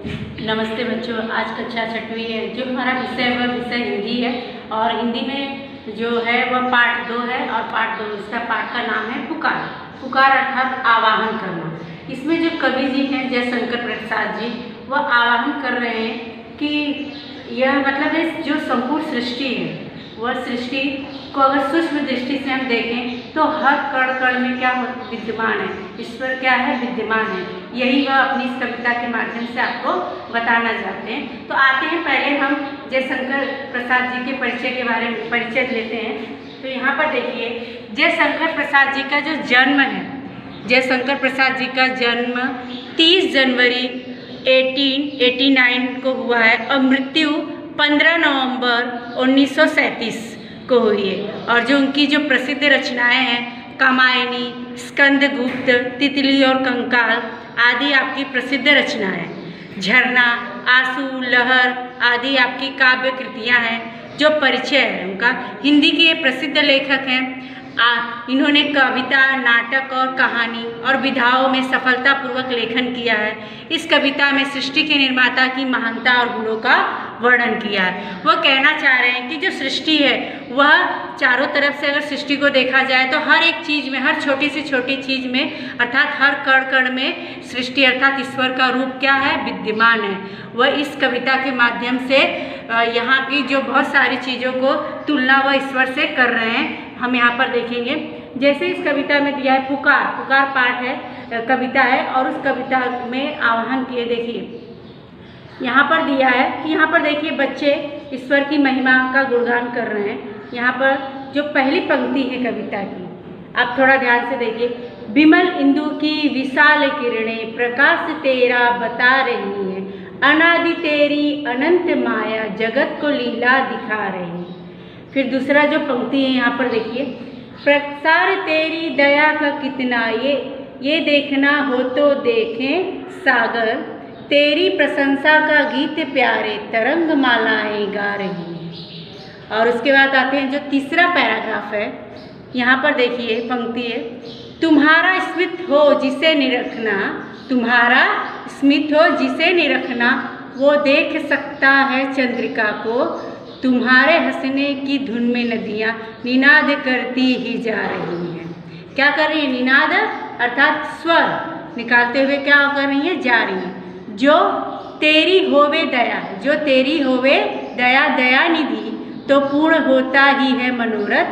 नमस्ते बच्चों, आज कक्षा 6वीं है। जो हमारा विषय है वह विषय हिंदी है और हिंदी में जो है वह पाठ 2 है और पाठ 2 इसका पाठ का नाम है पुकार। पुकार अर्थात आवाहन करना। इसमें जो कवि जी हैं जयशंकर प्रसाद जी, वह आवाहन कर रहे हैं कि यह मतलब है जो संपूर्ण सृष्टि है वह सृष्टि को अगर सूक्ष्म दृष्टि से हम देखें तो हर कण कण में क्या विद्यमान है, ईश्वर क्या है, विद्यमान है। यही वह अपनी इस कविता के माध्यम से आपको बताना चाहते हैं। तो आते हैं, पहले हम जयशंकर प्रसाद जी के परिचय के बारे में परिचय लेते हैं। तो यहाँ पर देखिए, जयशंकर प्रसाद जी का जो जन्म है, जयशंकर प्रसाद जी का जन्म 30 जनवरी 1889 को हुआ है और मृत्यु 15 नवंबर 1937 को हुई है। और जो उनकी जो प्रसिद्ध रचनाएं हैं, कामायनी, स्कंदगुप्त, तितली और कंकाल आदि आपकी प्रसिद्ध रचनाएं, झरना, आंसू, लहर आदि आपकी काव्य कृतियाँ हैं। जो परिचय है उनका, हिंदी के ये प्रसिद्ध लेखक हैं। इन्होंने कविता, नाटक और कहानी और विधाओं में सफलतापूर्वक लेखन किया है। इस कविता में सृष्टि के निर्माता की महानता और गुणों का वर्णन किया है। वह कहना चाह रहे हैं कि जो सृष्टि है वह चारों तरफ से अगर सृष्टि को देखा जाए तो हर एक चीज़ में, हर छोटी से छोटी चीज़ में अर्थात हर कण कण में सृष्टि अर्थात ईश्वर का रूप क्या है, विद्यमान है। वह इस कविता के माध्यम से यहाँ की जो बहुत सारी चीज़ों को तुलना वह ईश्वर से कर रहे हैं। हम यहाँ पर देखेंगे, जैसे इस कविता में दिया है पुकार, पुकार पाठ है, कविता है और उस कविता में आवाहन किए। देखिए यहाँ पर दिया है कि यहाँ पर देखिए बच्चे ईश्वर की महिमा का गुणगान कर रहे हैं। यहाँ पर जो पहली पंक्ति है कविता की, आप थोड़ा ध्यान से देखिए। विमल इंदु की विशाल किरणें प्रकाश तेरा बता रही है, अनादि तेरी अनंत माया जगत को लीला दिखा रही है। फिर दूसरा जो पंक्ति है यहाँ पर देखिए, प्रसार तेरी दया का कितना ये देखना हो तो देखें सागर, तेरी प्रशंसा का गीत प्यारे तरंग मालाएं गा रही हैं। और उसके बाद आते हैं जो तीसरा पैराग्राफ है, यहाँ पर देखिए पंक्ति है, तुम्हारा स्मित हो जिसे निरखना, तुम्हारा स्मित हो जिसे निरखना, वो देख सकता है चंद्रिका को, तुम्हारे हंसने की धुन में नदियाँ निनाद करती ही जा रही हैं। क्या कर रही है? निनाद अर्थात स्वर निकालते हुए क्या कर रही है, जा रही हैं। जो तेरी होवे दया, जो तेरी होवे दया, दया निधि तो पूर्ण होता ही है मनोरथ,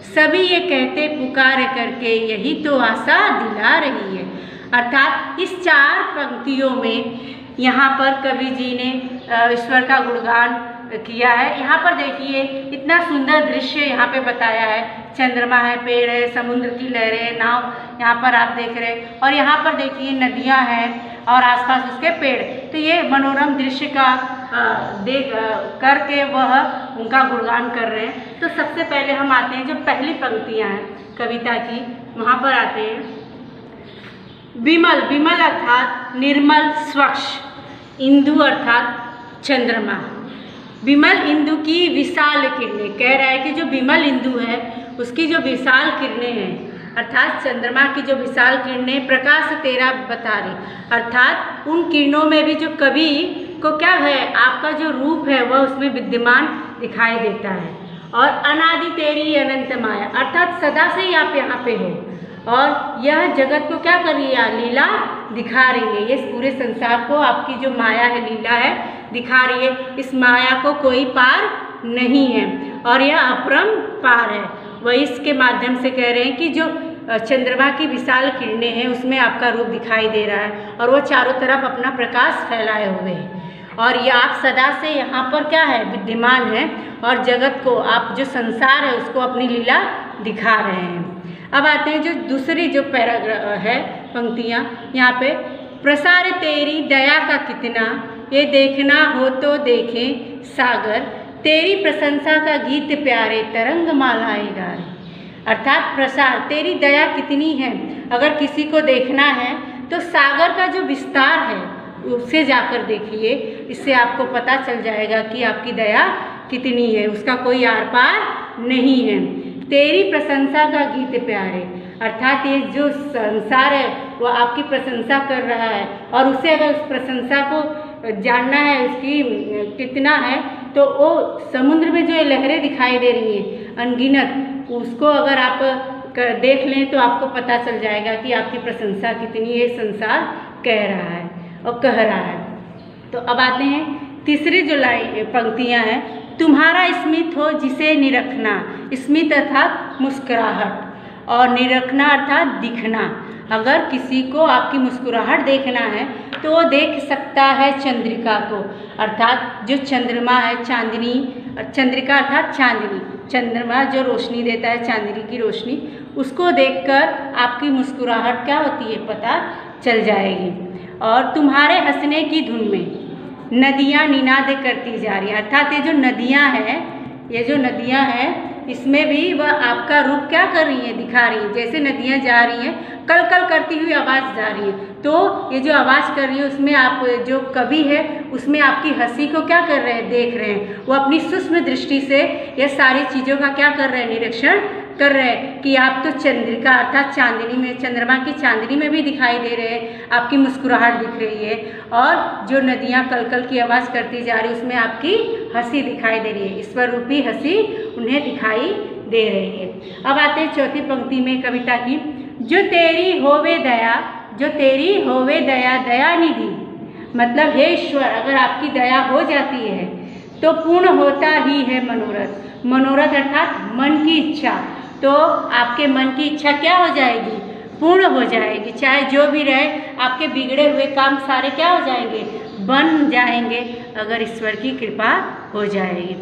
सभी ये कहते पुकार करके यही तो आशा दिला रही है। अर्थात इस 4 पंक्तियों में यहाँ पर कवि जी ने ईश्वर का गुणगान किया है। यहाँ पर देखिए इतना सुंदर दृश्य यहाँ पे बताया है, चंद्रमा है, पेड़ है, समुद्र की लहरें, नाव यहाँ पर आप देख रहे हैं और यहाँ पर देखिए नदियाँ हैं और आसपास उसके पेड़। तो ये मनोरम दृश्य का देख करके वह उनका गुणगान कर रहे हैं। तो सबसे पहले हम आते हैं जो पहली पंक्तियाँ हैं कविता की, वहाँ पर आते हैं। विमल, विमल अर्थात निर्मल स्वच्छ, इंदु अर्थात चंद्रमा, विमल इंदु की विशाल किरणें, कह रहा है कि जो विमल इंदु है उसकी जो विशाल किरणें हैं अर्थात चंद्रमा की जो विशाल किरणें प्रकाश तेरा बता रही, अर्थात उन किरणों में भी जो कवि को क्या है, आपका जो रूप है वह उसमें विद्यमान दिखाई देता है। और अनादि तेरी अनंत माया अर्थात सदा से ही आप यहाँ पे हो और यह जगत को क्या कर रही है, लीला दिखा रही है। ये पूरे संसार को आपकी जो माया है, लीला है, दिखा रही है। इस माया को कोई पार नहीं है और यह अपरम पार है। वह इसके माध्यम से कह रहे हैं कि जो चंद्रमा की विशाल किरणें हैं उसमें आपका रूप दिखाई दे रहा है और वह चारों तरफ अपना प्रकाश फैलाए हुए हैं और ये आप सदा से यहाँ पर क्या है, विद्यमान है और जगत को, आप जो संसार है उसको अपनी लीला दिखा रहे हैं। अब आते हैं जो दूसरी जो पैराग्राफ है पंक्तियाँ, यहाँ पे प्रसार तेरी दया का कितना ये देखना हो तो देखें सागर, तेरी प्रशंसा का गीत प्यारे तरंग मालाएं गा रही। अर्थात प्रसार, तेरी दया कितनी है, अगर किसी को देखना है तो सागर का जो विस्तार है उससे जाकर देखिए, इससे आपको पता चल जाएगा कि आपकी दया कितनी है, उसका कोई आर पार नहीं है। तेरी प्रशंसा का गीत प्यारे, अर्थात ये जो संसार है वो आपकी प्रशंसा कर रहा है और उसे अगर उस प्रशंसा को जानना है उसकी कितना है, तो वो समुद्र में जो लहरें दिखाई दे रही हैं अनगिनत, उसको अगर आप देख लें तो आपको पता चल जाएगा कि आपकी प्रशंसा कितनी ये संसार कह रहा है और कह रहा है। तो अब आते हैं तीसरी जो लाइन पंक्तियाँ हैं, तुम्हारा स्मित हो जिसे निरखना, स्मित अर्थात मुस्कुराहट और निरखना अर्थात दिखना। अगर किसी को आपकी मुस्कुराहट देखना है तो वो देख सकता है चंद्रिका को, अर्थात जो चंद्रमा है, चांदनी, चंद्रिका अर्थात चांदनी, चंद्रमा जो रोशनी देता है, चांदनी की रोशनी, उसको देखकर आपकी मुस्कुराहट क्या होती है पता चल जाएगी। और तुम्हारे हंसने की धुन में नदियाँ निनाद करती जा रही हैं, अर्थात ये जो नदियाँ हैं, ये जो नदियाँ हैं इसमें भी वह आपका रूप क्या कर रही हैं, दिखा रही हैं। जैसे नदियाँ जा रही हैं, कल कल करती हुई आवाज़ जा रही है, तो ये जो आवाज़ कर रही है उसमें आप जो कवि है उसमें आपकी हंसी को क्या कर रहे हैं, देख रहे हैं। वो अपनी सूक्ष्म दृष्टि से ये सारी चीज़ों का क्या कर रहे हैं, निरीक्षण कर रहे हैं कि आप तो चंद्रिका अर्थात चांदनी में, चंद्रमा की चांदनी में भी दिखाई दे रहे हैं, आपकी मुस्कुराहट दिख रही है, और जो नदियाँ कल कल की आवाज़ करती जा रही है उसमें आपकी हंसी दिखाई दे रही है, ईश्वर रूपी हंसी उन्हें दिखाई दे रही है। अब आते हैं चौथी पंक्ति में कविता की, जो तेरी होवे दया, जो तेरी होवे दया दयानिधि, मतलब हे ईश्वर अगर आपकी दया हो जाती है तो पूर्ण होता ही है मनोरथ। मनोरथ अर्थात मन की इच्छा, तो आपके मन की इच्छा क्या हो जाएगी, पूर्ण हो जाएगी। चाहे जो भी रहे, आपके बिगड़े हुए काम सारे क्या हो जाएंगे, बन जाएंगे, अगर ईश्वर की कृपा हो जाएगी।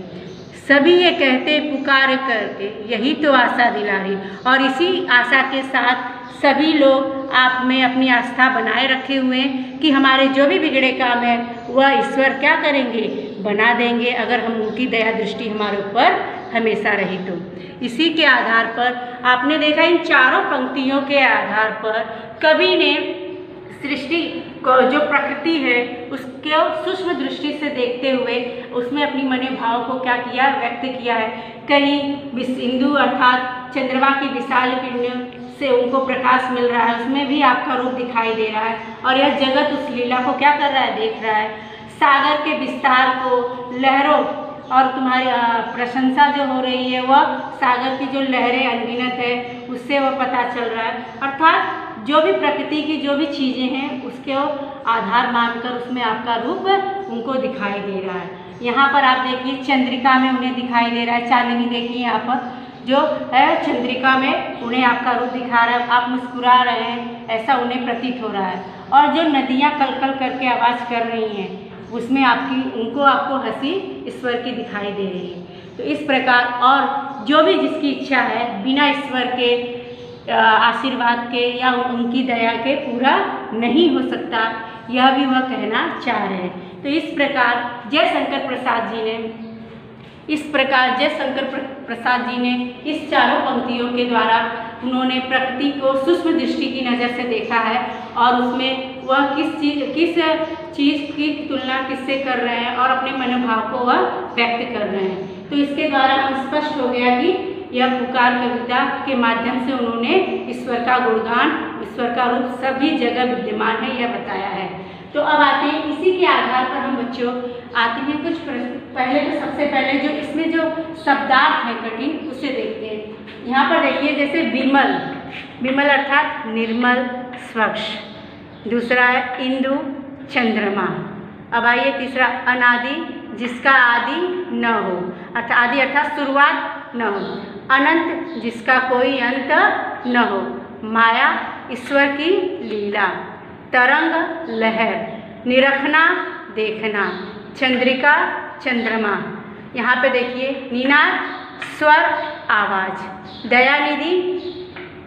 सभी ये कहते पुकार करके, यही तो आशा दिला रही, और इसी आशा के साथ सभी लोग आप में अपनी आस्था बनाए रखे हुए हैं कि हमारे जो भी बिगड़े काम है वह ईश्वर क्या करेंगे, बना देंगे, अगर हम उनकी दया दृष्टि हमारे ऊपर हमेशा रही तो। इसी के आधार पर आपने देखा, इन चारों पंक्तियों के आधार पर कवि ने सृष्टि को, जो प्रकृति है उसके सूक्ष्म दृष्टि से देखते हुए उसमें अपनी मने भाव को क्या किया, व्यक्त किया है। कहीं बिंदु अर्थात चंद्रमा की विशाल किरणों से उनको प्रकाश मिल रहा है, उसमें भी आपका रूप दिखाई दे रहा है, और यह जगत उस लीला को क्या कर रहा है, देख रहा है। सागर के विस्तार को, लहरों और तुम्हारी प्रशंसा जो हो रही है वह सागर की जो लहरें अनगिनत है उससे वह पता चल रहा है। अर्थात जो भी प्रकृति की जो भी चीज़ें हैं उसके आधार मानकर उसमें आपका रूप उनको दिखाई दे रहा है। यहाँ पर आप देखिए चंद्रिका में उन्हें दिखाई दे रहा है, चांदनी देखिए यहाँ पर जो है चंद्रिका में उन्हें आपका रूप दिखा रहा है, आप मुस्कुरा रहे हैं ऐसा उन्हें प्रतीत हो रहा है। और जो नदियाँ कल कल करके आवाज़ कर रही हैं उसमें आपको हंसी ईश्वर की दिखाई दे रही है। तो इस प्रकार, और जो भी जिसकी इच्छा है बिना ईश्वर के आशीर्वाद के या उनकी दया के पूरा नहीं हो सकता, यह भी वह कहना चाह रहे हैं। तो इस प्रकार जयशंकर प्रसाद जी ने इस चारों पंक्तियों के द्वारा उन्होंने प्रकृति को सूक्ष्म दृष्टि की नज़र से देखा है, और उसमें वह किस चीज़ की तुलना किससे कर रहे हैं और अपने मनोभाव को वह व्यक्त कर रहे हैं। तो इसके द्वारा हम स्पष्ट हो गया कि यह पुकार कविता के माध्यम से उन्होंने ईश्वर का गुणगान, ईश्वर का रूप सभी जगह विद्यमान है यह बताया है। तो अब आते हैं इसी के आधार पर हम बच्चों आते हैं कुछ पहले तो सबसे पहले जो इसमें जो शब्दार्थ है कठिन उसे देखते हैं। यहाँ पर देखिए जैसे विमल, विमल अर्थात निर्मल स्वच्छ, दूसरा है इंदु चंद्रमा। अब आइए तीसरा अनादि, जिसका आदि न हो, अर्थात आदि अर्थात शुरुआत न हो। अनंत, जिसका कोई अंत न हो। माया, ईश्वर की लीला। तरंग, लहर। निरखना, देखना। चंद्रिका, चंद्रमा। यहाँ पे देखिए निनाद, स्वर, आवाज़। दयानिधि,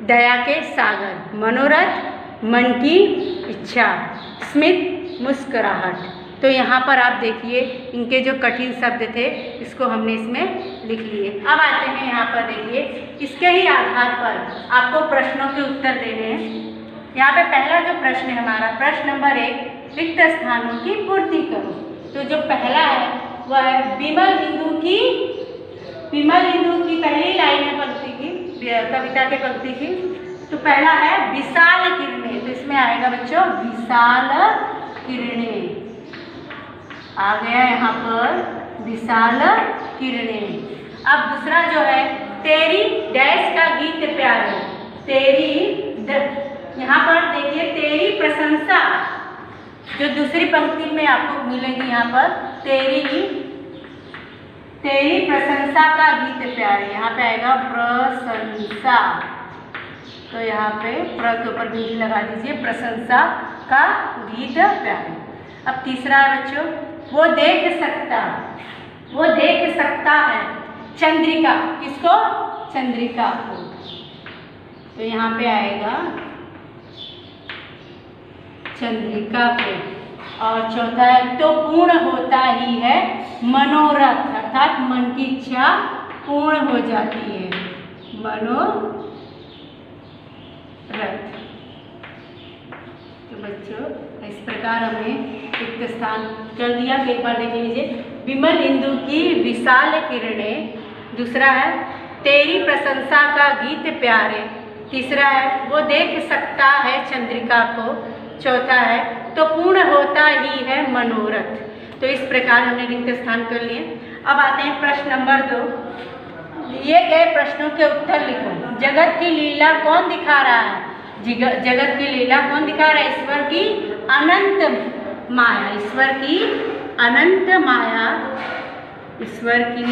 दया के सागर। मनोरथ, मन की इच्छा। स्मित, मुस्कुराहट। तो यहाँ पर आप देखिए इनके जो कठिन शब्द थे इसको हमने इसमें लिख लिए। अब आते हैं यहाँ पर देखिए इसके ही आधार पर आपको प्रश्नों के उत्तर देने हैं। यहाँ पे पहला जो प्रश्न है हमारा, प्रश्न नंबर 1, रिक्त स्थानों की पूर्ति करो। तो जो पहला है वह है विमल बिंदु की पहली लाइन है पंक्ति की, कविता के पंक्ति की। तो पहला है विशाल किरणें, तो इसमें आएगा बच्चों विशाल किरणें। आ गया यहाँ पर विशाल किरणें। अब दूसरा जो है, तेरी डैश का गीत प्यारे, यहाँ पर देखिए तेरी प्रशंसा, जो दूसरी पंक्ति में आपको मिलेगी यहाँ पर तेरी प्रशंसा का गीत प्यारे, यहाँ पे आएगा प्रशंसा, तो यहाँ पे प्र के ऊपर बिंदी लगा दीजिए, प्रशंसा का गीत प्यारे। अब तीसरा बच्चों, वो देख सकता है चंद्रिका, किसको? चंद्रिका को, तो यहाँ पे आएगा चंद्रिका को। और चौथा है, तो पूर्ण होता ही है मनोरथ, अर्थात मन की इच्छा पूर्ण हो जाती है, मनोरथ। तो बच्चों इस प्रकार हमने रिक्त स्थान कर दिया। एक बार देख लीजिए, विमल इंदु की विशाल किरणें, दूसरा है तेरी प्रशंसा का गीत प्यारे, तीसरा है वो देख सकता है चंद्रिका को, चौथा है तो पूर्ण होता ही है मनोरथ। तो इस प्रकार हमने रिक्त स्थान कर लिए। अब आते हैं प्रश्न नंबर 2। दिए गए प्रश्नों के उत्तर लिखो। जगत की लीला कौन दिखा रहा है? जगत की लीला कौन दिखा रहा है? ईश्वर की अनंत माया, ईश्वर की अनंत माया, ईश्वर की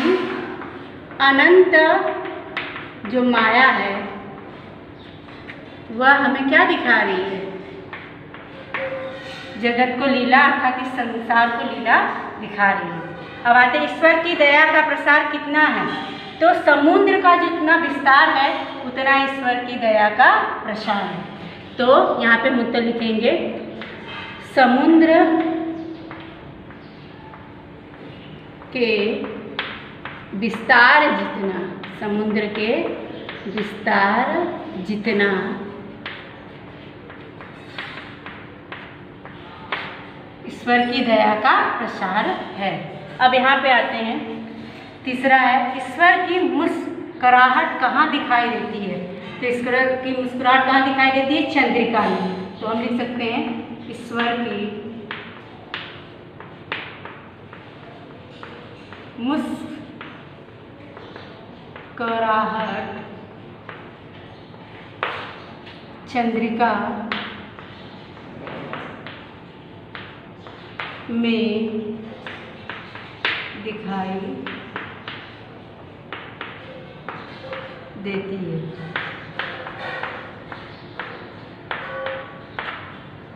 अनंत जो माया है वह हमें क्या दिखा रही है? जगत को लीला, अर्थात इस संसार को लीला दिखा रही है। अब आते ईश्वर की दया का प्रसार कितना है? तो समुद्र का जितना विस्तार है उतना ईश्वर की दया का प्रसार है। तो यहाँ पे उत्तर लिखेंगे, समुद्र के विस्तार जितना, समुद्र के विस्तार जितना ईश्वर की दया का प्रसार है। अब यहाँ पे आते हैं, तीसरा है ईश्वर की मुस्कुराहट कहाँ दिखाई देती है? तो ईश्वर की मुस्कुराहट कहाँ दिखाई देती है? चंद्रिका में। तो हम लिख सकते हैं ईश्वर की मुस्कुराहट चंद्रिका में दिखाई देती है।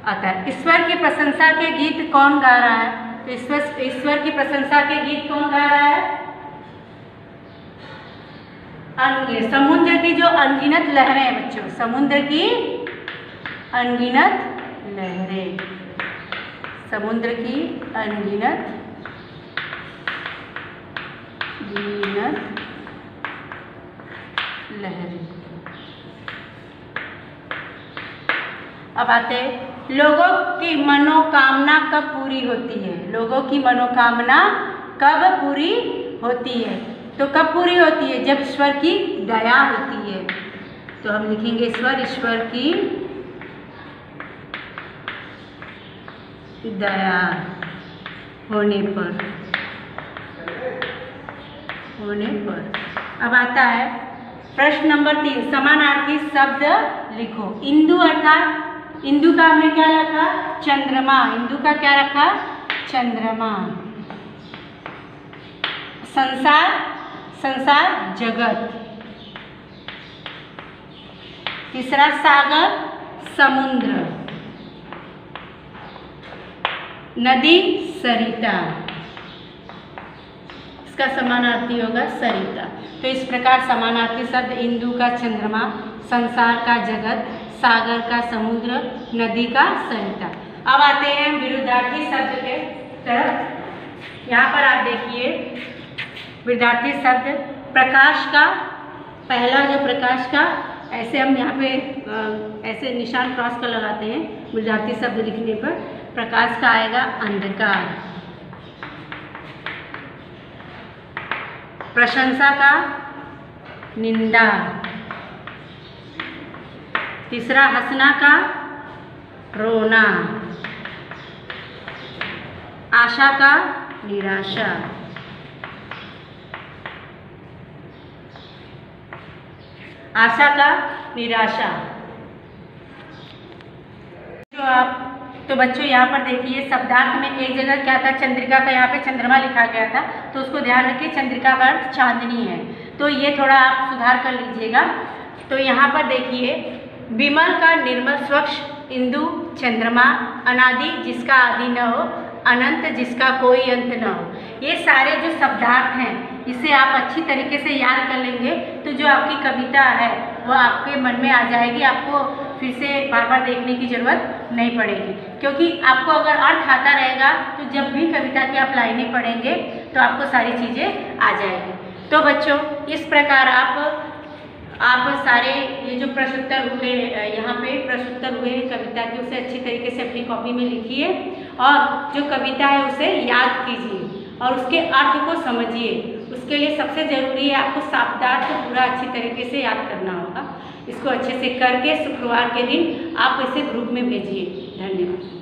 आता है ईश्वर की प्रशंसा के गीत कौन गा रहा है? तो ईश्वर की प्रशंसा के गीत कौन गा रहा है? समुद्र की जो अनगिनत लहरें हैं बच्चों, समुद्र की अनगिनत लहरें, समुद्र की अनगिनत लहरें। अब आते लोगों की मनोकामना कब पूरी होती है? लोगों की मनोकामना कब पूरी होती है? तो कब पूरी होती है? जब ईश्वर की दया होती है। तो हम लिखेंगे ईश्वर की दया होने पर। अब आता है प्रश्न नंबर 3, समानार्थी शब्द लिखो। इंदु अर्थात इंदु का हमने क्या रखा? चंद्रमा। इंदु का क्या रखा? चंद्रमा। संसार जगत। तीसरा सागर समुद्र। नदी सरिता, इसका समानार्थी होगा सरिता। तो इस प्रकार समानार्थी शब्द इंदु का चंद्रमा, संसार का जगत, सागर का समुद्र, नदी का सरिता। अब आते हैं विरुद्धार्थी शब्द के तरफ। यहाँ पर आप देखिए विरुद्धार्थी शब्द प्रकाश का, पहला जो प्रकाश का, ऐसे हम यहाँ पे ऐसे निशान क्रॉस कर लगाते हैं विरुद्धार्थी शब्द लिखने पर। प्रकाश का आएगा अंधकार। प्रशंसा का निंदा। तीसरा हंसना का रोना। आशा का निराशा। आशा का निराशा। जो आप तो बच्चों यहाँ पर देखिए शब्दार्थ में एक जगह क्या था, चंद्रिका का यहाँ पे चंद्रमा लिखा गया था, तो उसको ध्यान रखिए चंद्रिका का अर्थ चांदनी है, तो ये थोड़ा आप सुधार कर लीजिएगा। तो यहाँ पर देखिए विमल का निर्मल स्वच्छ इंदु चंद्रमा, अनादि जिसका आदि न हो, अनंत जिसका कोई अंत न हो। ये सारे जो शब्दार्थ हैं इसे आप अच्छी तरीके से याद कर लेंगे तो जो आपकी कविता है वह आपके मन में आ जाएगी, आपको फिर से बार बार देखने की ज़रूरत नहीं पड़ेगी, क्योंकि आपको अगर अर्थ आता रहेगा तो जब भी कविता की आप लाइनें पढ़ेंगे तो आपको सारी चीज़ें आ जाएगी। तो बच्चों इस प्रकार आप सारे ये जो प्रश्नोत्तर हुए यहाँ पे प्रश्नोत्तर हुए हैं कविता के, उसे अच्छी तरीके से अपनी कॉपी में लिखिए और जो कविता है उसे याद कीजिए और उसके अर्थ को समझिए। उसके लिए सबसे ज़रूरी है आपको शब्दार्थ को पूरा अच्छी तरीके से याद करना होगा। इसको अच्छे से करके शुक्रवार के दिन आप इसे ग्रुप में भेजिए। धन्यवाद।